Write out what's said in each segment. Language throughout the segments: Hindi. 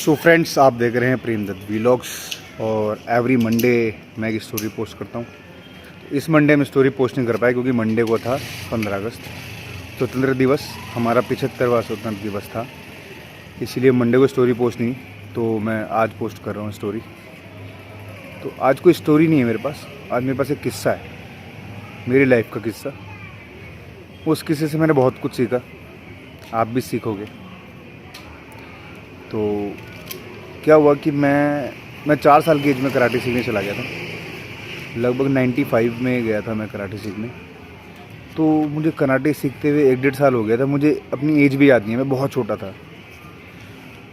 सो फ्रेंड्स, आप देख रहे हैं प्रेमदत्त व्लॉग्स और एवरी मंडे मैं एक स्टोरी पोस्ट करता हूँ। इस मंडे में स्टोरी पोस्ट नहीं कर पाया क्योंकि मंडे को था 15 अगस्त, स्वतंत्रता दिवस, हमारा 75वां स्वतंत्रता दिवस था, इसीलिए मंडे को स्टोरी पोस्ट नहीं, तो मैं आज पोस्ट कर रहा हूँ स्टोरी। तो आज कोई स्टोरी नहीं है मेरे पास, आज मेरे पास एक किस्सा है, मेरी लाइफ का किस्सा। उस किस्से से मैंने बहुत कुछ सीखा, आप भी सीखोगे। तो क्या हुआ कि मैं 4 साल की एज में कराटे सीखने चला गया था। लगभग 95 में गया था मैं कराटे सीखने। तो मुझे कराटे सीखते हुए 1-1.5 साल हो गया था। मुझे अपनी एज भी याद नहीं है, मैं बहुत छोटा था।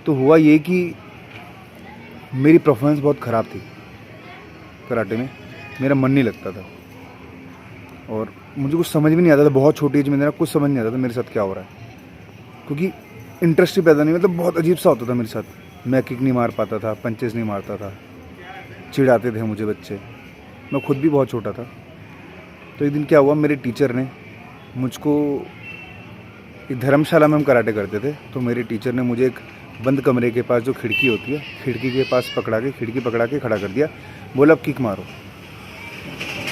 तो हुआ ये कि मेरी परफॉर्मेंस बहुत ख़राब थी कराटे में, मेरा मन नहीं लगता था और मुझे कुछ समझ भी नहीं आता था। बहुत छोटी एज में मेरा कुछ समझ नहीं आता था मेरे साथ क्या हो रहा है, क्योंकि इंटरेस्ट ही पैदा नहीं, मतलब बहुत अजीब सा होता था मेरे साथ। मैं किक नहीं मार पाता था, पंचेस नहीं मारता था, चिढ़ाते थे मुझे बच्चे, मैं खुद भी बहुत छोटा था। तो एक दिन क्या हुआ, मेरे टीचर ने मुझको, एक धर्मशाला में हम कराटे करते थे, तो मेरे टीचर ने मुझे एक बंद कमरे के पास जो खिड़की होती है, खिड़की के पास खिड़की पकड़ा के खड़ा कर दिया। बोला अब किक मारो।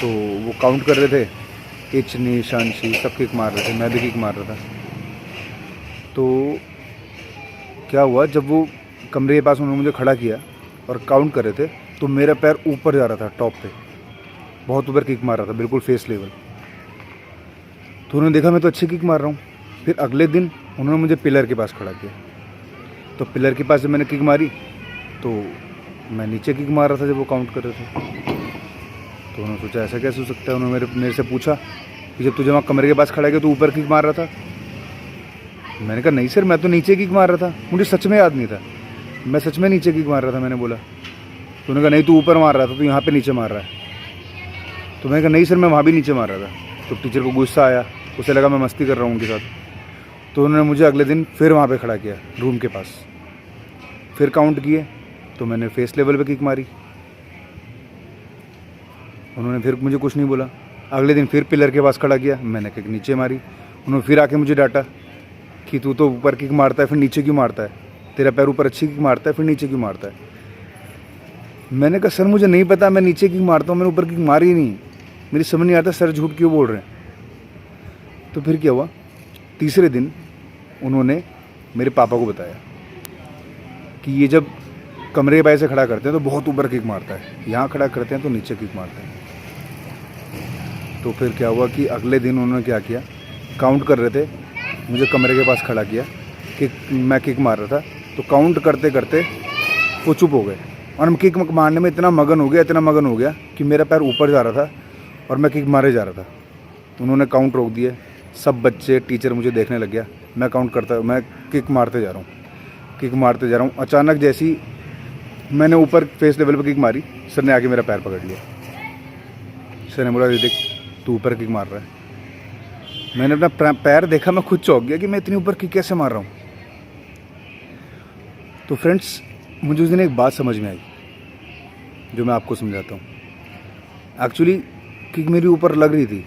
तो वो काउंट कर रहे थे, इचनी शांशी सब किक मार रहे थे, मैं भी किक मार रहा था। तो क्या हुआ, जब वो कमरे के पास उन्होंने मुझे खड़ा किया और काउंट कर रहे थे, तो मेरा पैर ऊपर जा रहा था, टॉप पे, बहुत ऊपर किक मार रहा था, बिल्कुल फेस लेवल। तो उन्होंने देखा मैं तो अच्छी किक मार रहा हूँ। फिर अगले दिन उन्होंने मुझे पिलर के पास खड़ा किया। तो पिलर के पास जब मैंने किक मारी तो मैं नीचे किक मार रहा था जब वो काउंट कर रहे थे। तो उन्होंने सोचा ऐसा कैसे हो सकता है। उन्होंने मेरे से पूछा कि जब तुझे वहाँ कमरे के पास खड़ा किया तो ऊपर किक मार रहा था। मैंने कहा नहीं सर, मैं तो नीचे किक मार रहा था, मुझे सच में याद नहीं था, मैं सच में नीचे किक मार रहा था, मैंने बोला। तो उन्होंने कहा नहीं, तू ऊपर मार रहा था, तू यहाँ पे नीचे मार रहा है। तो मैंने कहा नहीं सर, मैं वहाँ भी नीचे मार रहा था। तो टीचर को गुस्सा आया, उसे लगा मैं मस्ती कर रहा हूँ उनके साथ। तो उन्होंने मुझे अगले दिन फिर वहाँ पर खड़ा किया रूम के पास, फिर काउंट किए तो मैंने फेस लेवल पर किक मारी। उन्होंने फिर मुझे कुछ नहीं बोला। अगले दिन फिर पिलर के पास खड़ा किया, मैंने किक नीचे मारी। उन्होंने फिर आके मुझे डांटा कि तू तो ऊपर किक मारता है फिर नीचे क्यों मारता है, तेरा पैर ऊपर अच्छी किक मारता है फिर नीचे क्यों मारता है। मैंने कहा सर मुझे नहीं पता, मैं नीचे किक मारता हूँ, मैंने ऊपर किक मारी ही नहीं, मेरी समझ नहीं आता सर झूठ क्यों बोल रहे हैं। तो फिर क्या हुआ, तीसरे दिन उन्होंने मेरे पापा को बताया कि ये जब कमरे के बाहर से खड़ा करते हैं तो बहुत ऊपर किक मारता है, यहाँ खड़ा करते हैं तो नीचे किक मारता है। तो फिर क्या हुआ कि अगले दिन उन्होंने क्या किया, काउंट कर रहे थे, मुझे कमरे के पास खड़ा किया कि मैं किक मार रहा था। तो काउंट करते करते वो चुप हो गए और हम किक मारने में इतना मगन हो गया कि मेरा पैर ऊपर जा रहा था और मैं किक मारे जा रहा था। तो उन्होंने काउंट रोक दिए, सब बच्चे, टीचर मुझे देखने लग गया, मैं किक मारते जा रहा हूँ। अचानक जैसी मैंने ऊपर फेस लेवल पर किक मारी, सर ने आके मेरा पैर पकड़ लिया। सर ने बोला देख तू ऊपर किक मार रहा है। मैंने अपना पैर देखा, मैं खुद चौंक गया कि मैं इतनी ऊपर किक कैसे मार रहा हूँ। तो फ्रेंड्स, मुझे उस दिन एक बात समझ में आई जो मैं आपको समझाता हूँ। एक्चुअली किक मेरी ऊपर लग रही थी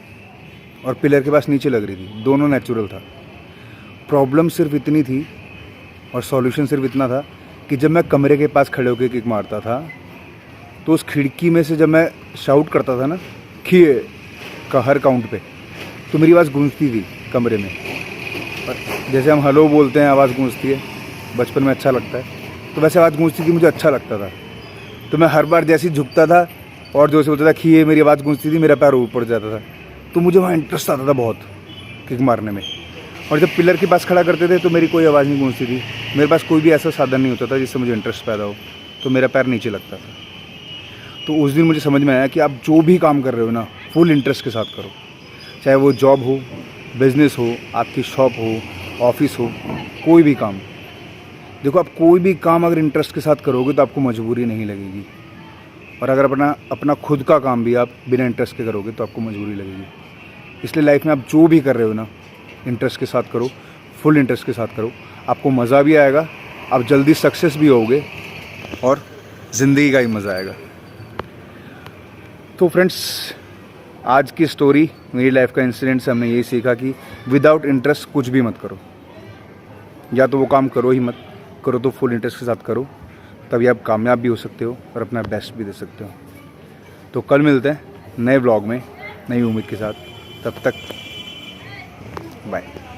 और पिलर के पास नीचे लग रही थी, दोनों नेचुरल था। प्रॉब्लम सिर्फ इतनी थी और सॉल्यूशन सिर्फ इतना था कि जब मैं कमरे के पास खड़े होकर किक मारता था तो उस खिड़की में से जब मैं शाउट करता था ना कि का हर काउंट पे, तो मेरी आवाज़ गूंजती थी कमरे में। और जैसे हम हेलो बोलते हैं, आवाज़ गूंजती है, बचपन में अच्छा लगता है, तो वैसे आवाज़ गूंजती थी, मुझे अच्छा लगता था। तो मैं हर बार जैसे ही झुकता था और जो से बोलता था कि ये, मेरी आवाज़ गूंजती थी, मेरा पैर ऊपर जाता था। तो मुझे वहाँ इंटरेस्ट आता था बहुत किक मारने में। और जब पिलर के पास खड़ा करते थे तो मेरी कोई आवाज़ नहीं गूंजती थी, मेरे पास कोई भी ऐसा साधन नहीं होता था जिससे मुझे इंटरेस्ट पैदा हो, तो मेरा पैर नीचे लगता था। तो उस दिन मुझे समझ में आया कि आप जो भी काम कर रहे हो ना, फुल इंटरेस्ट के साथ करो, चाहे वो जॉब हो, बिज़नेस हो, आपकी शॉप हो, ऑफिस हो, कोई भी काम। देखो, आप कोई भी काम अगर इंटरेस्ट के साथ करोगे तो आपको मजबूरी नहीं लगेगी, और अगर अपना खुद का काम भी आप बिना इंटरेस्ट के करोगे तो आपको मजबूरी लगेगी। इसलिए लाइफ में आप जो भी कर रहे हो ना, इंटरेस्ट के साथ करो, फुल इंटरेस्ट के साथ करो, आपको मज़ा भी आएगा, आप जल्दी सक्सेस भी होगे और ज़िंदगी का ही मज़ा आएगा। तो फ्रेंड्स, आज की स्टोरी, मेरी लाइफ का इंसिडेंट से हमने यही सीखा कि विदाउट इंटरेस्ट कुछ भी मत करो। या तो वो काम करो ही मत, करो तो फुल इंटरेस्ट के साथ करो, तभी आप कामयाब भी हो सकते हो और अपना बेस्ट भी दे सकते हो। तो कल मिलते हैं नए व्लॉग में नई उम्मीद के साथ, तब तक बाय।